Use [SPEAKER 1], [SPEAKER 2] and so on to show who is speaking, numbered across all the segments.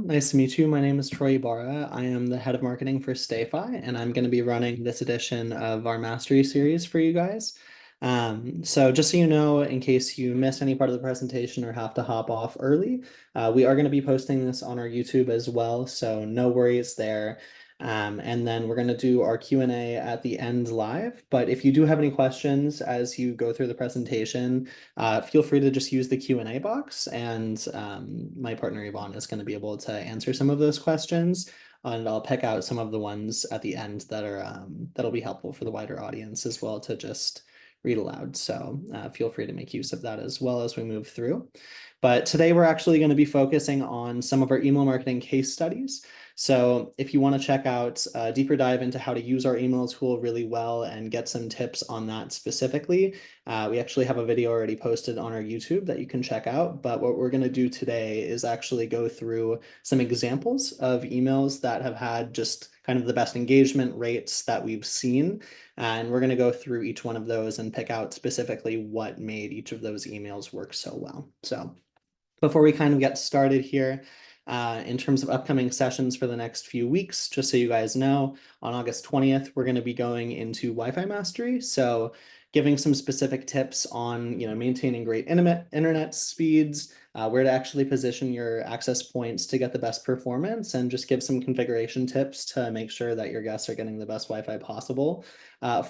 [SPEAKER 1] Nice to meet you. My name is Troy Ibarra. I am the head of marketing for StayFi, and I'm going to be running this edition of our Mastery series for you guys. So just so you know, in case you missed any part of the presentation or have to hop off early, we are going to be posting this on our YouTube as well, so no worries there. And then we're going to do our Q&A at the end live. But if you do have any questions as you go through the presentation, feel free to just use the Q&A box, and my partner Yvonne is going to be able to answer some of those questions, and I'll pick out some of the ones at the end that are that'll be helpful for the wider audience as well to just read aloud. So feel free to make use of that as well as we move through. But today we're actually going to be focusing on some of our email marketing case studies. So if you want to check out a deeper dive into how to use our email tool really well and get some tips on that specifically, we actually have a video already posted on our YouTube that you can check out. But what we're going to do today is actually go through some examples of emails that have had just kind of the best engagement rates that we've seen. And we're going to go through each one of those and pick out specifically what made each of those emails work so well. So before we kind of get started here, in terms of upcoming sessions for the next few weeks, just so you guys know, on August 20th, we're going to be going into Wi-Fi mastery. So giving some specific tips on, maintaining great internet speeds, where to actually position your access points to get the best performance, and just give some configuration tips to make sure that your guests are getting the best Wi-Fi possible.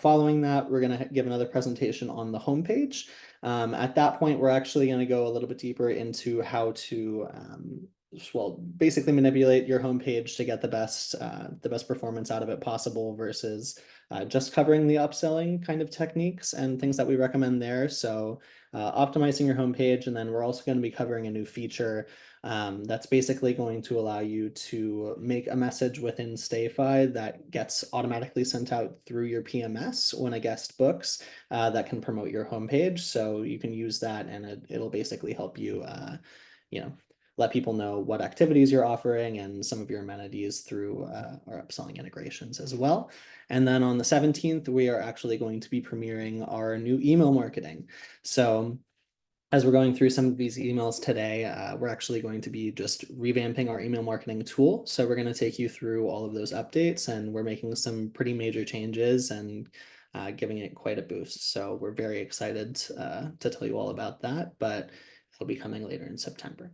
[SPEAKER 1] Following that, we're going to give another presentation on the homepage. At that point, we're actually going to go a little bit deeper into how to basically manipulate your homepage to get the best performance out of it possible versus just covering the upselling kind of techniques and things that we recommend there. So optimizing your homepage, and then we're also going to be covering a new feature that's basically going to allow you to make a message within StayFi that gets automatically sent out through your PMS when a guest books that can promote your homepage. So you can use that, and it'll basically help you, let people know what activities you're offering and some of your amenities through our upselling integrations as well. And then on the 17th, we are actually going to be premiering our new email marketing. So as we're going through some of these emails today, we're actually going to be just revamping our email marketing tool. So we're going to take you through all of those updates, and we're making some pretty major changes and giving it quite a boost. So we're very excited to tell you all about that, but it'll be coming later in September.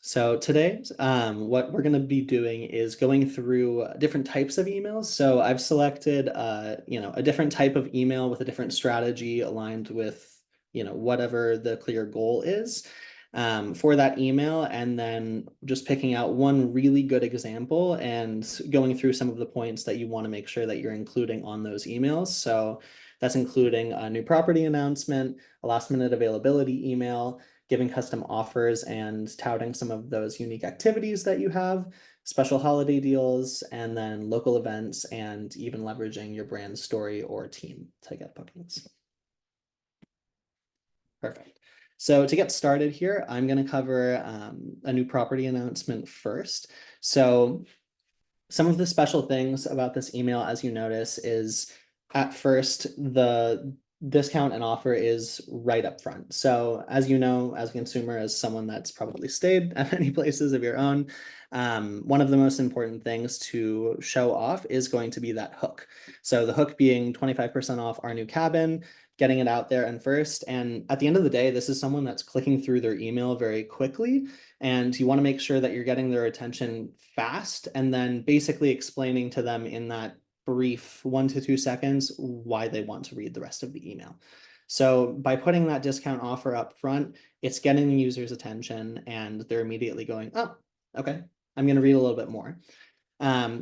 [SPEAKER 1] So today, what we're going to be doing is going through different types of emails. So I've selected, a different type of email with a different strategy aligned with, whatever the clear goal is for that email, and then just picking out one really good example and going through some of the points that you want to make sure that you're including on those emails. So that's including a new property announcement, a last minute availability email, giving custom offers and touting some of those unique activities that you have, special holiday deals, and then local events, and even leveraging your brand story or team to get bookings. Perfect. So to get started here, I'm going to cover a new property announcement first. So some of the special things about this email, as you notice, is at first the discount and offer is right up front. So as you know, as a consumer, as someone that's probably stayed at many places of your own, one of the most important things to show off is going to be that hook. So the hook being 25% off our new cabin, getting it out there and first. And at the end of the day, this is someone that's clicking through their email very quickly, and you want to make sure that you're getting their attention fast, and then basically explaining to them in that brief 1 to 2 seconds why they want to read the rest of the email. So by putting that discount offer up front, it's getting the user's attention, and they're immediately going, oh, okay, I'm going to read a little bit more.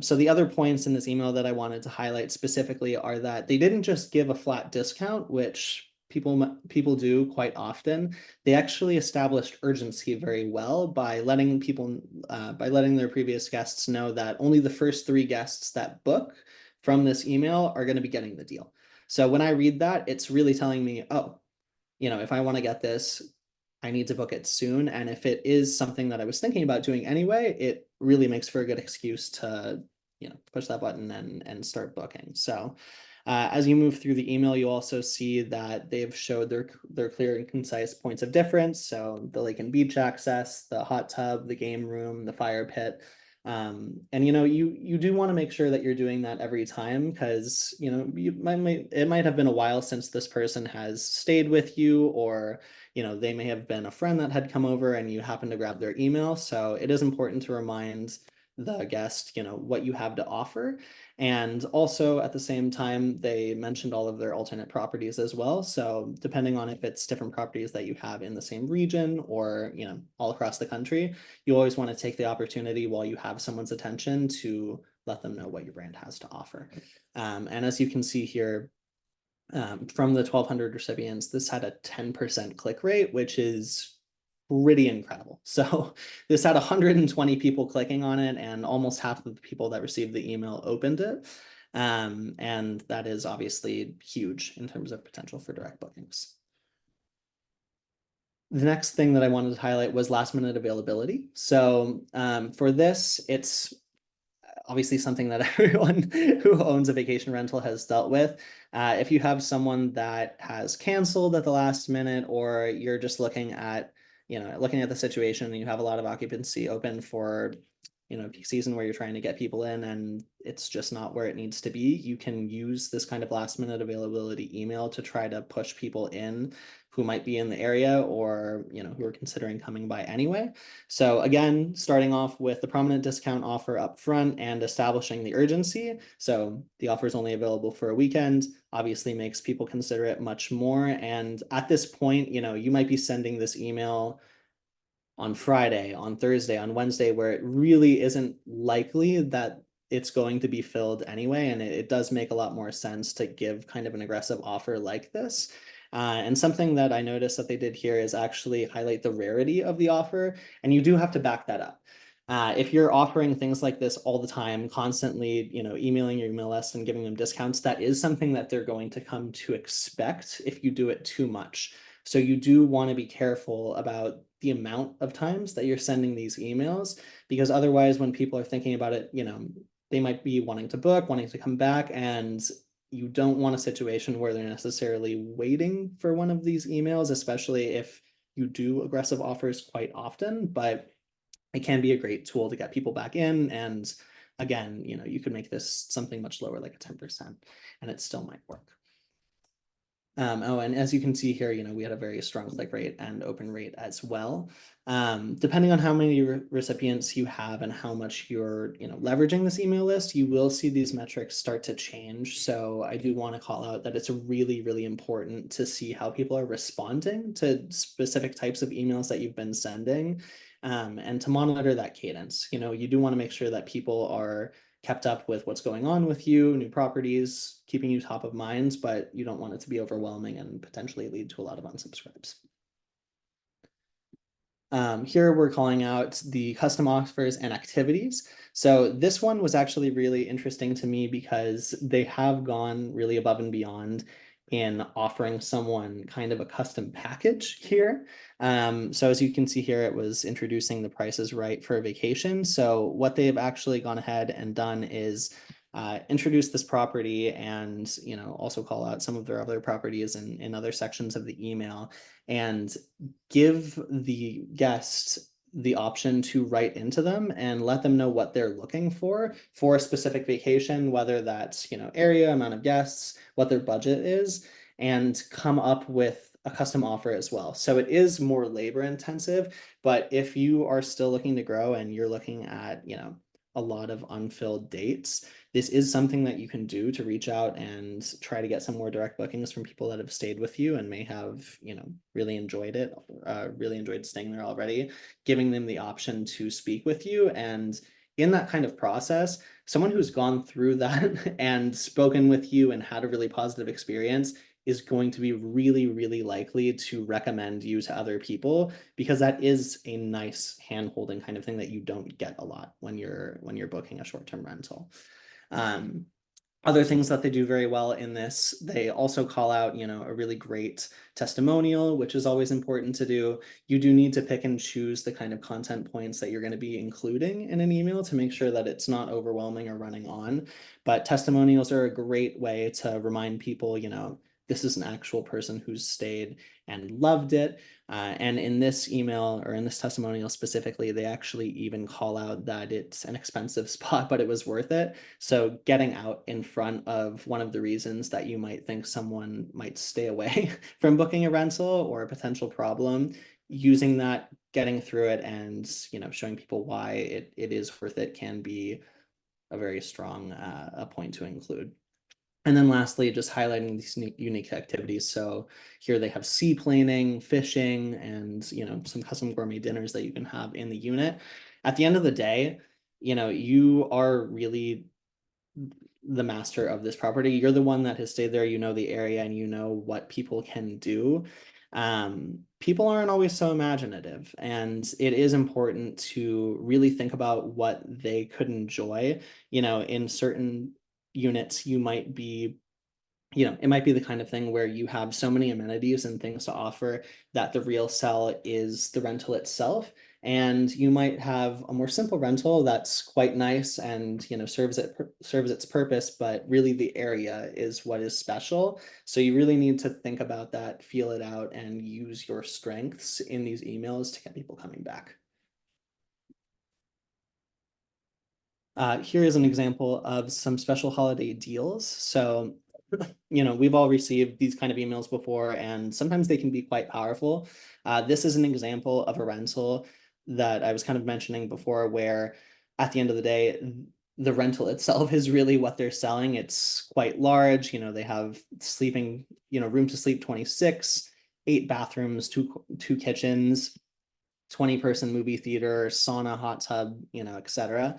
[SPEAKER 1] So the other points in this email that I wanted to highlight specifically are that they didn't just give a flat discount, which people do quite often. They actually established urgency very well by letting their previous guests know that only the first 3 guests that book from this email are going to be getting the deal. So when I read that, it's really telling me, oh, if I want to get this, I need to book it soon. And if it is something that I was thinking about doing anyway, it really makes for a good excuse to, push that button and start booking. So As you move through the email, you also see that they've showed their clear and concise points of difference. So the lake and beach access, the hot tub, the game room, the fire pit. And you do want to make sure that you're doing that every time, because it might have been a while since this person has stayed with you, or they may have been a friend that had come over and you happen to grab their email. So it is important to remind the guest what you have to offer. And also at the same time, they mentioned all of their alternate properties as well. So depending on if it's different properties that you have in the same region or all across the country, you always want to take the opportunity while you have someone's attention to let them know what your brand has to offer. And as you can see here, from the 1,200 recipients, this had a 10% click rate, which is pretty incredible. So this had 120 people clicking on it, and almost half of the people that received the email opened it. And that is obviously huge in terms of potential for direct bookings. The next thing that I wanted to highlight was last minute availability. So for this, it's obviously something that everyone who owns a vacation rental has dealt with. If you have someone that has canceled at the last minute, or you're just looking at the situation and you have a lot of occupancy open for peak season where you're trying to get people in and it's just not where it needs to be, you can use this kind of last minute availability email to try to push people in who might be in the area, or who are considering coming by anyway. So again, starting off with the prominent discount offer up front and establishing the urgency. So the offer is only available for a weekend, obviously makes people consider it much more. And at this point, you might be sending this email on Friday, on Thursday, on Wednesday, where it really isn't likely that it's going to be filled anyway. And it does make a lot more sense to give kind of an aggressive offer like this. And something that I noticed that they did here is actually highlight the rarity of the offer. And you do have to back that up. If you're offering things like this all the time, constantly, emailing your email list and giving them discounts, that is something that they're going to come to expect if you do it too much. So you do want to be careful about the amount of times that you're sending these emails, because otherwise when people are thinking about it, they might be wanting to book, wanting to come back, and you don't want a situation where they're necessarily waiting for one of these emails, especially if you do aggressive offers quite often. But it can be a great tool to get people back in. And again, you could make this something much lower, like a 10%, and it still might work. And as you can see here, we had a very strong click rate and open rate as well. Depending on how many recipients you have and how much you're, leveraging this email list, you will see these metrics start to change. So I do want to call out that it's really, really important to see how people are responding to specific types of emails that you've been sending, and to monitor that cadence. You do want to make sure that people are kept up with what's going on with you, new properties, keeping you top of mind, but you don't want it to be overwhelming and potentially lead to a lot of unsubscribes. Here we're calling out the custom offers and activities. So this one was actually really interesting to me because they have gone really above and beyond in offering someone kind of a custom package here. So as you can see here, it was introducing the Price is Right for a vacation. So what they've actually gone ahead and done is introduce this property and also call out some of their other properties in other sections of the email, and give the guest the option to write into them and let them know what they're looking for a specific vacation, whether that's area, amount of guests, what their budget is, and come up with a custom offer as well. So it is more labor intensive, but if you are still looking to grow and you're looking at a lot of unfilled dates, this is something that you can do to reach out and try to get some more direct bookings from people that have stayed with you and may have, really enjoyed it, really enjoyed staying there already, giving them the option to speak with you. And in that kind of process, someone who's gone through that and spoken with you and had a really positive experience is going to be really, really likely to recommend you to other people, because that is a nice hand-holding kind of thing that you don't get a lot when you're booking a short-term rental. Other things that they do very well in this, they also call out, a really great testimonial, which is always important to do. You do need to pick and choose the kind of content points that you're going to be including in an email to make sure that it's not overwhelming or running on. But testimonials are a great way to remind people, this is an actual person who's stayed and loved it. And in this email or in this testimonial specifically, they actually even call out that it's an expensive spot, but it was worth it. So getting out in front of one of the reasons that you might think someone might stay away from booking a rental or a potential problem, using that, getting through it, and showing people why it is worth it can be a very strong a point to include. And then lastly, just highlighting these unique activities. So here they have seaplaning, fishing, and some custom gourmet dinners that you can have in the unit. At the end of the day, you are really the master of this property. You're the one that has stayed there, you know the area, and you know what people can do. People aren't always so imaginative, and it is important to really think about what they could enjoy. In certain units, you might be it might be the kind of thing where you have so many amenities and things to offer that the real sell is the rental itself. And you might have a more simple rental that's quite nice and serves its purpose, but really the area is what is special. So you really need to think about that, feel it out, and use your strengths in these emails to get people coming back. Here is an example of some special holiday deals. So we've all received these kind of emails before, and sometimes they can be quite powerful. This is an example of a rental that I was kind of mentioning before, where at the end of the day, the rental itself is really what they're selling. It's quite large. They have sleeping, room to sleep 26, 8 bathrooms, two kitchens, 20-person movie theater, sauna, hot tub, etc.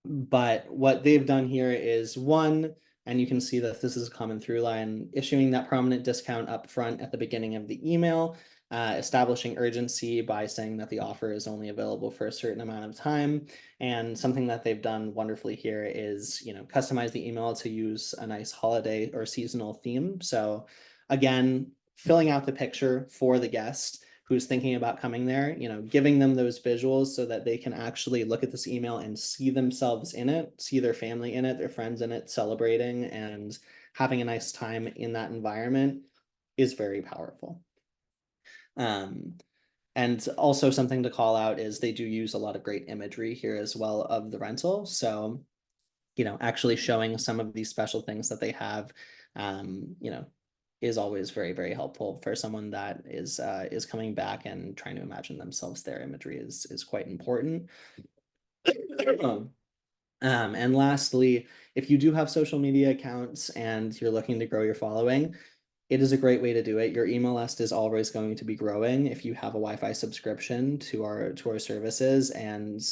[SPEAKER 1] But what they've done here is one, and you can see that this is a common through line, issuing that prominent discount up front at the beginning of the email, establishing urgency by saying that the offer is only available for a certain amount of time. And something that they've done wonderfully here is, customize the email to use a nice holiday or seasonal theme. So again, filling out the picture for the guest who's thinking about coming there, giving them those visuals so that they can actually look at this email and see themselves in it, see their family in it, their friends in it, celebrating and having a nice time in that environment is very powerful. And also something to call out is they do use a lot of great imagery here as well of the rental. So, actually showing some of these special things that they have, is always very, very helpful for someone that is coming back and trying to imagine themselves there. Imagery is quite important. And lastly, if you do have social media accounts and you're looking to grow your following, it is a great way to do it. Your email list is always going to be growing if you have a Wi-Fi subscription to our services. And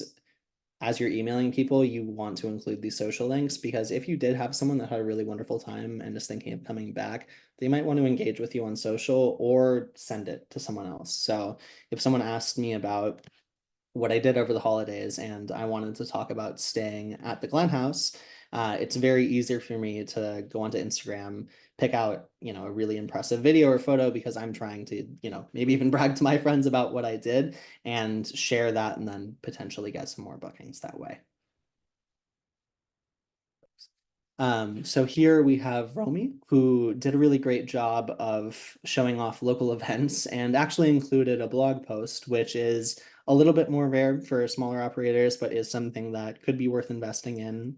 [SPEAKER 1] as you're emailing people, you want to include these social links, because if you did have someone that had a really wonderful time and is thinking of coming back, they might want to engage with you on social or send it to someone else. So if someone asked me about what I did over the holidays and I wanted to talk about staying at the Glen House, it's very easy for me to go onto Instagram, pick out, a really impressive video or photo because I'm trying to, maybe even brag to my friends about what I did and share that and then potentially get some more bookings that way. So here we have Romy, who did a really great job of showing off local events and actually included a blog post, which is a little bit more rare for smaller operators, but is something that could be worth investing in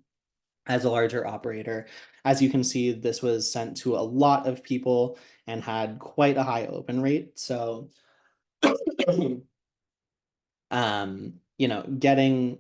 [SPEAKER 1] as a larger operator. As you can see, this was sent to a lot of people and had quite a high open rate. So, getting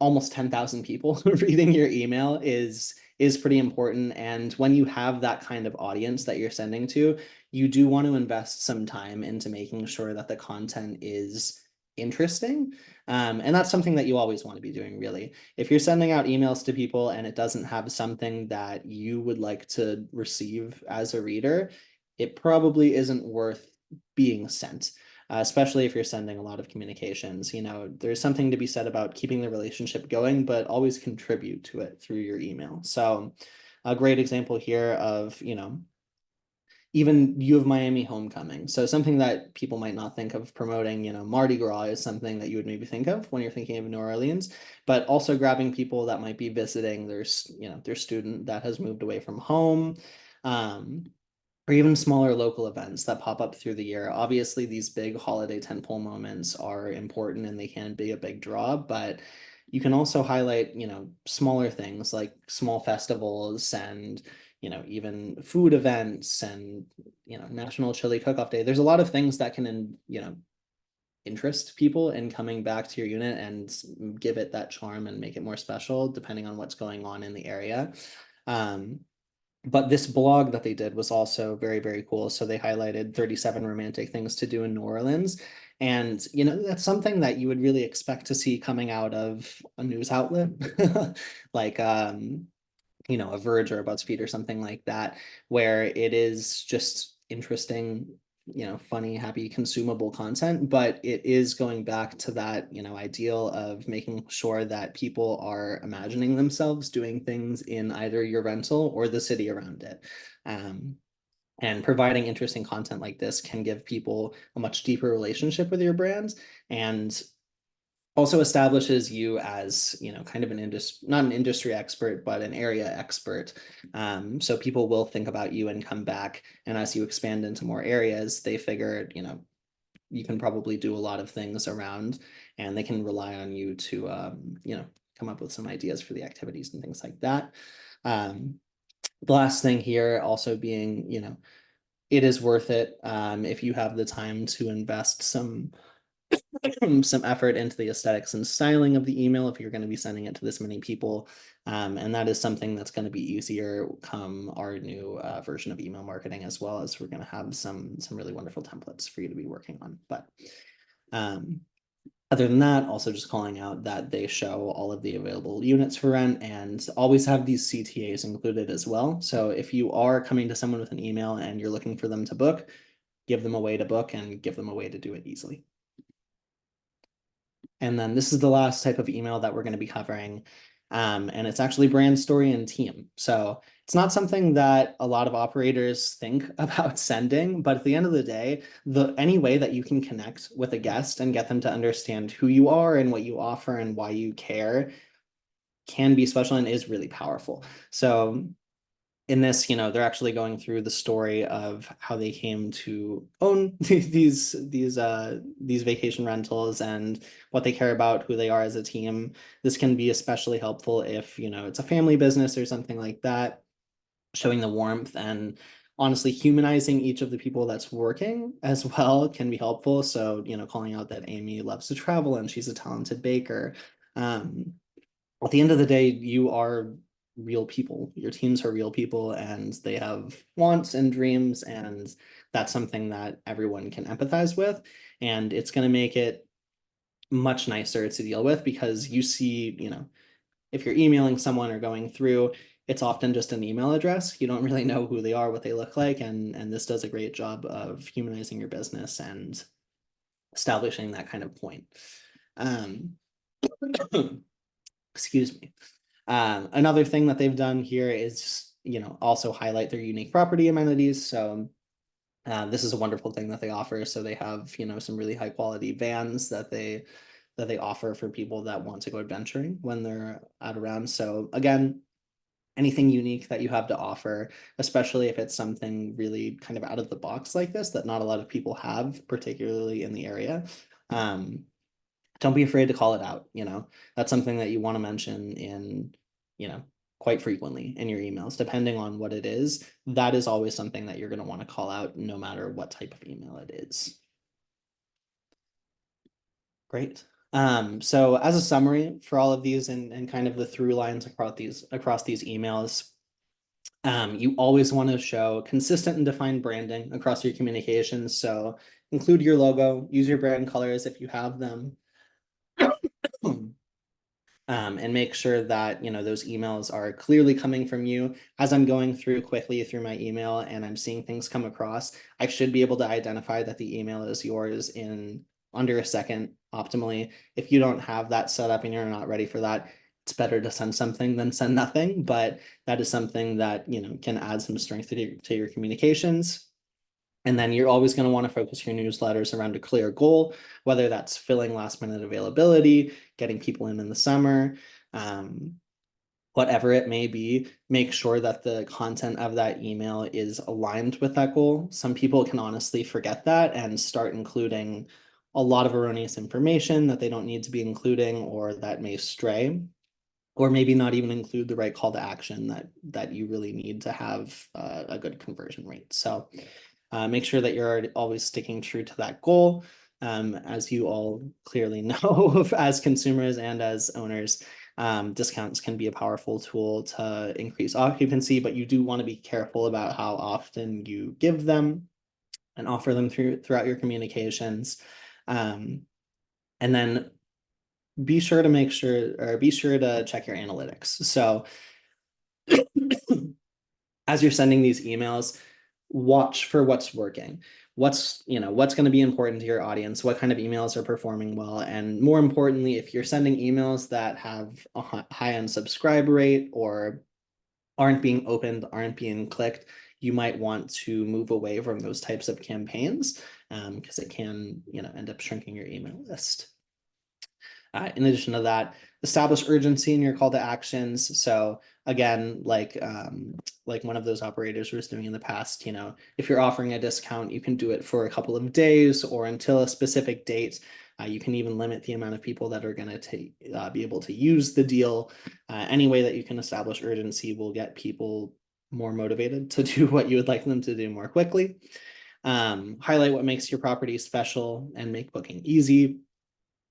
[SPEAKER 1] almost 10,000 people reading your email is pretty important. And when you have that kind of audience that you're sending to, you do want to invest some time into making sure that the content is interesting. And that's something that you always want to be doing, really. If you're sending out emails to people and it doesn't have something that you would like to receive as a reader, it probably isn't worth being sent. especially if you're sending a lot of communications. You know, there's something to be said about keeping the relationship going, but always contribute to it through your email. So a great example here of, you know, even U of Miami homecoming. So something that people might not think of promoting, you know, Mardi Gras is something that you would maybe think of when you're thinking of New Orleans, but also grabbing people that might be visiting their, you know, their student that has moved away from home, or even smaller local events that pop up through the year. Obviously, these big holiday tentpole moments are important and they can be a big draw, but you can also highlight, you know, smaller things like small festivals and, you know, even food events and, you know, National Chili Cook-Off Day. There's a lot of things that can, you know, interest people in coming back to your unit and give it that charm and make it more special depending on what's going on in the area. But this blog that they did was also very, very cool. So they highlighted 37 romantic things to do in New Orleans. And, you know, that's something that you would really expect to see coming out of a news outlet like, you know, a Verge or a BuzzFeed or something like that, where it is just interesting, you know, funny, happy, consumable content, but it is going back to that, you know, ideal of making sure that people are imagining themselves doing things in either your rental or the city around it. And providing interesting content like this can give people a much deeper relationship with your brands and also establishes you as, you know, kind of an industry, not an industry expert, but an area expert. So people will think about you and come back. And as you expand into more areas, they figure, you know, you can probably do a lot of things around and they can rely on you to, you know, come up with some ideas for the activities and things like that. The last thing here also being, you know, it is worth it if you have the time to invest some effort into the aesthetics and styling of the email if you're going to be sending it to this many people. And that is something that's going to be easier come our new version of email marketing, as well as we're going to have some really wonderful templates for you to be working on. But other than that, also just calling out that they show all of the available units for rent and always have these CTAs included as well. So if you are coming to someone with an email and you're looking for them to book, give them a way to book and give them a way to do it easily. And then this is the last type of email that we're going to be covering. And it's actually brand story and team. So it's not something that a lot of operators think about sending, but at the end of the day, any way that you can connect with a guest and get them to understand who you are and what you offer and why you care can be special and is really powerful. So in this, you know, they're actually going through the story of how they came to own these vacation rentals and what they care about, who they are as a team. This can be especially helpful if, you know, it's a family business or something like that, showing the warmth and honestly humanizing each of the people that's working as well can be helpful. So, you know, calling out that Amy loves to travel and she's a talented baker. At the end of the day, you are real people. Your teams are real people and they have wants and dreams, and that's something that everyone can empathize with. And it's going to make it much nicer to deal with because you see, you know, if you're emailing someone or going through, it's often just an email address. You don't really know who they are, what they look like, and this does a great job of humanizing your business and establishing that kind of point. Excuse me. Another thing that they've done here is, you know, also highlight their unique property amenities. So this is a wonderful thing that they offer. So they have, you know, some really high quality vans that they offer for people that want to go adventuring when they're out around. So again, anything unique that you have to offer, especially if it's something really kind of out of the box like this that not a lot of people have, particularly in the area. Don't be afraid to call it out, you know. That's something that you want to mention in, you know, quite frequently in your emails, depending on what it is. That is always something that you're going to want to call out no matter what type of email it is. Great. So as a summary for all of these and kind of the through lines across these emails, you always want to show consistent and defined branding across your communications. So include your logo, use your brand colors if you have them. and make sure that, those emails are clearly coming from you. As I'm going through quickly through my email and I'm seeing things come across, I should be able to identify that the email is yours in under a second optimally. If you don't have that set up and you're not ready for that, it's better to send something than send nothing, but that is something that, can add some strength to your communications. And then you're always going to want to focus your newsletters around a clear goal, whether that's filling last minute availability, getting people in the summer, um, whatever it may be. Make sure that the content of that email is aligned with that goal. Some people can honestly forget that and start including a lot of erroneous information that they don't need to be including, or that may stray, or maybe not even include the right call to action that you really need to have a good conversion rate. So make sure that you're always sticking true to that goal. As you all clearly know, as consumers and as owners, discounts can be a powerful tool to increase occupancy, but you do want to be careful about how often you give them and offer them throughout your communications. And then be sure to check your analytics. So as you're sending these emails, watch for what's working. What's going to be important to your audience, what kind of emails are performing well, and more importantly, if you're sending emails that have a high unsubscribe rate or aren't being opened, aren't being clicked, you might want to move away from those types of campaigns, because it can end up shrinking your email list. In addition to that, establish urgency in your call to actions. So again, like one of those operators was doing in the past, if you're offering a discount, you can do it for a couple of days or until a specific date. You can even limit the amount of people that are going to be able to use the deal. Any way that you can establish urgency will get people more motivated to do what you would like them to do more quickly. Highlight what makes your property special and make booking easy.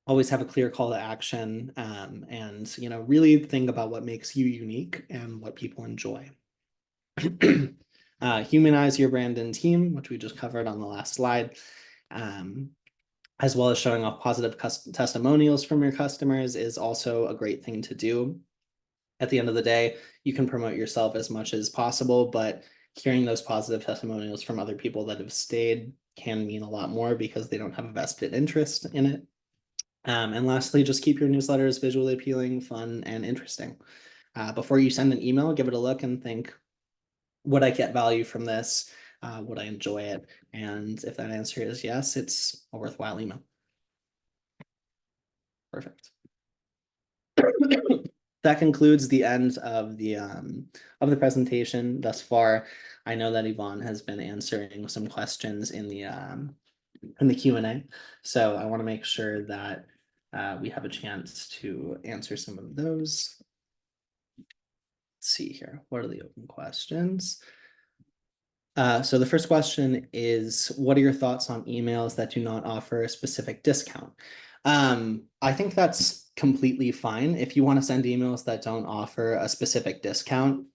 [SPEAKER 1] Always have a clear call to action, and really think about what makes you unique and what people enjoy. Humanize your brand and team, which we just covered on the last slide, as well as showing off positive testimonials from your customers is also a great thing to do. At the end of the day, you can promote yourself as much as possible, but hearing those positive testimonials from other people that have stayed can mean a lot more because they don't have a vested interest in it. And lastly, just keep your newsletters visually appealing, fun, and interesting. Before you send an email, give it a look and think, would I get value from this? Would I enjoy it? And if that answer is yes, it's a worthwhile email. Perfect. That concludes the end of the presentation thus far. I know that Yvonne has been answering some questions in the Q&A, so I want to make sure that we have a chance to answer some of those. Let's see here. What are the open questions? So the first question is, what are your thoughts on emails that do not offer a specific discount? I think that's completely fine. If you want to send emails that don't offer a specific discount,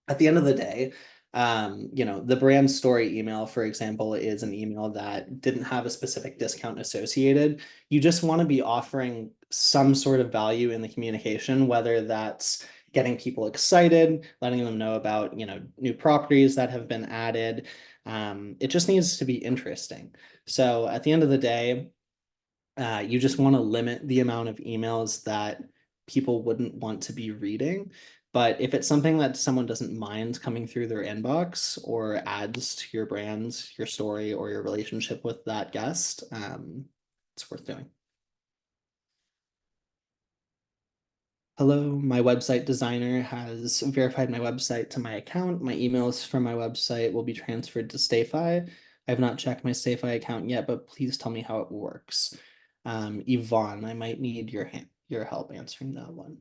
[SPEAKER 1] at the end of the day, the brand story email, for example, is an email that didn't have a specific discount associated. You just want to be offering some sort of value in the communication, whether that's getting people excited, letting them know about, new properties that have been added. It just needs to be interesting. So at the end of the day, you just want to limit the amount of emails that people wouldn't want to be reading. But if it's something that someone doesn't mind coming through their inbox or adds to your brand, your story, or your relationship with that guest, it's worth doing. Hello, my website designer has verified my website to my account. My emails from my website will be transferred to StayFi. I have not checked my StayFi account yet, but please tell me how it works. Yvonne, I might need your help answering that one.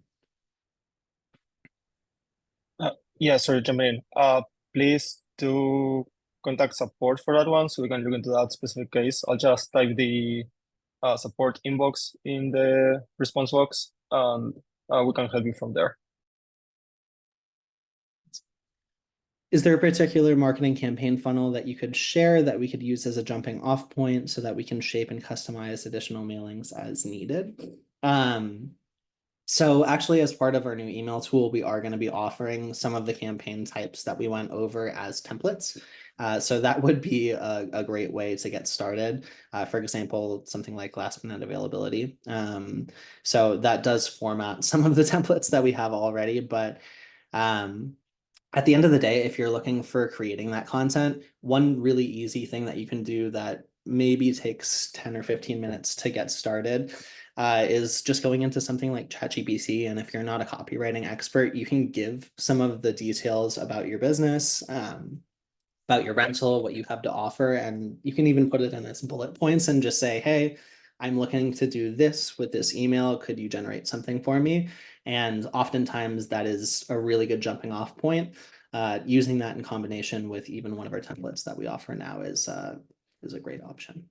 [SPEAKER 2] Yeah, sorry, jumping in. Please do contact support for that one so we can look into that specific case. I'll just type the support inbox in the response box and we can help you from there.
[SPEAKER 1] Is there a particular marketing campaign funnel that you could share that we could use as a jumping off point so that we can shape and customize additional mailings as needed? So actually, as part of our new email tool, we are going to be offering some of the campaign types that we went over as templates. So that would be a great way to get started. For example, something like last minute availability. So that does format some of the templates that we have already, but at the end of the day, if you're looking for creating that content, one really easy thing that you can do that maybe takes 10 or 15 minutes to get started is just going into something like ChatGPT. And if you're not a copywriting expert, you can give some of the details about your business, about your rental, what you have to offer, and you can even put it in as bullet points and just say, hey, I'm looking to do this with this email. Could you generate something for me? And oftentimes that is a really good jumping off point. Using that in combination with even one of our templates that we offer now is a great option.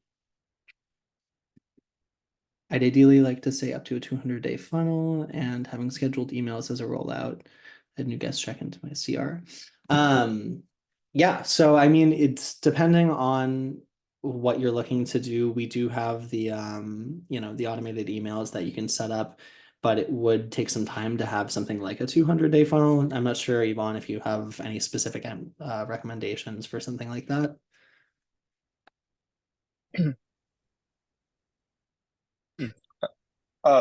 [SPEAKER 1] I'd ideally like to say up to a 200-day funnel and having scheduled emails as a rollout. A new guest check into my CR. Yeah, so I mean, it's depending on what you're looking to do. We do have the the automated emails that you can set up, but it would take some time to have something like a 200-day funnel. I'm not sure, Yvonne, if you have any specific recommendations for something like that.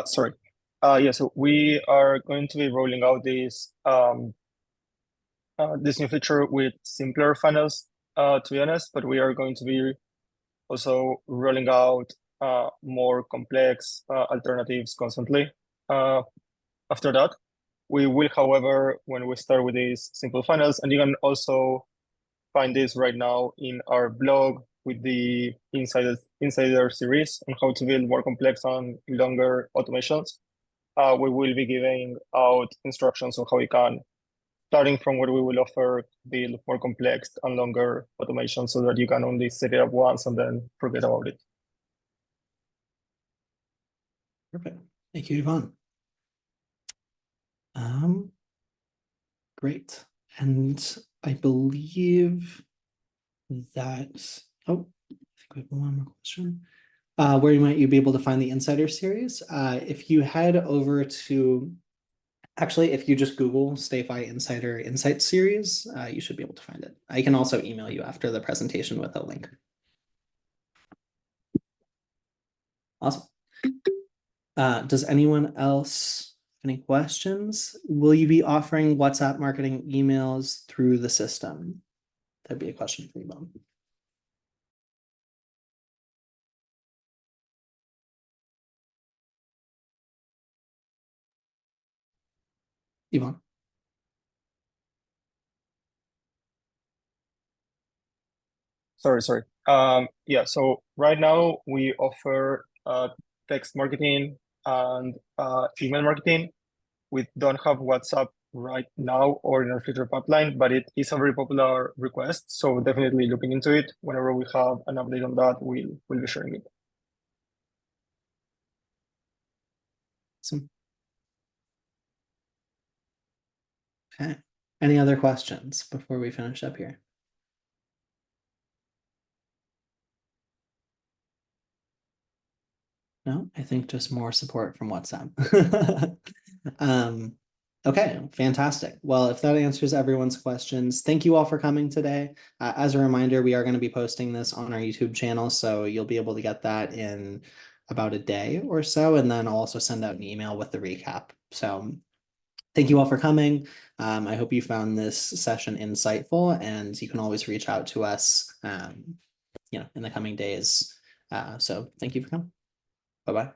[SPEAKER 2] Sorry. Yeah, so we are going to be rolling out this new feature with simpler funnels, to be honest, but we are going to be also rolling out more complex alternatives constantly. After that, we will, however, when we start with these simple funnels, and you can also find this right now in our blog with the insider series on how to build more complex and longer automations. We will be giving out instructions on how you can, starting from what we will offer, build more complex and longer automation so that you can only set it up once and then forget about it.
[SPEAKER 1] Perfect. Thank you, Yvonne. Great. And I believe that, oh, I think we have one more question. Where might you be able to find the Insider series? If you head over to, actually, if you just Google StayFi Insider Insight series, you should be able to find it. I can also email you after the presentation with a link. Awesome. Does anyone else have any questions? Will you be offering WhatsApp marketing emails through the system? That'd be a question for you, Bob. Yvonne.
[SPEAKER 2] Sorry. Yeah, so right now we offer text marketing and email marketing. We don't have WhatsApp right now or in our future pipeline, but it is a very popular request. So definitely looking into it. Whenever we have an update on that, we'll be sharing it.
[SPEAKER 1] Awesome. Okay. Any other questions before we finish up here? No, I think just more support from WhatsApp. Okay, fantastic. Well, if that answers everyone's questions, thank you all for coming today. As a reminder, we are going to be posting this on our YouTube channel, so you'll be able to get that in about a day or so, and then I'll also send out an email with the recap. So thank you all for coming. I hope you found this session insightful, and you can always reach out to us, in the coming days. So thank you for coming. Bye-bye.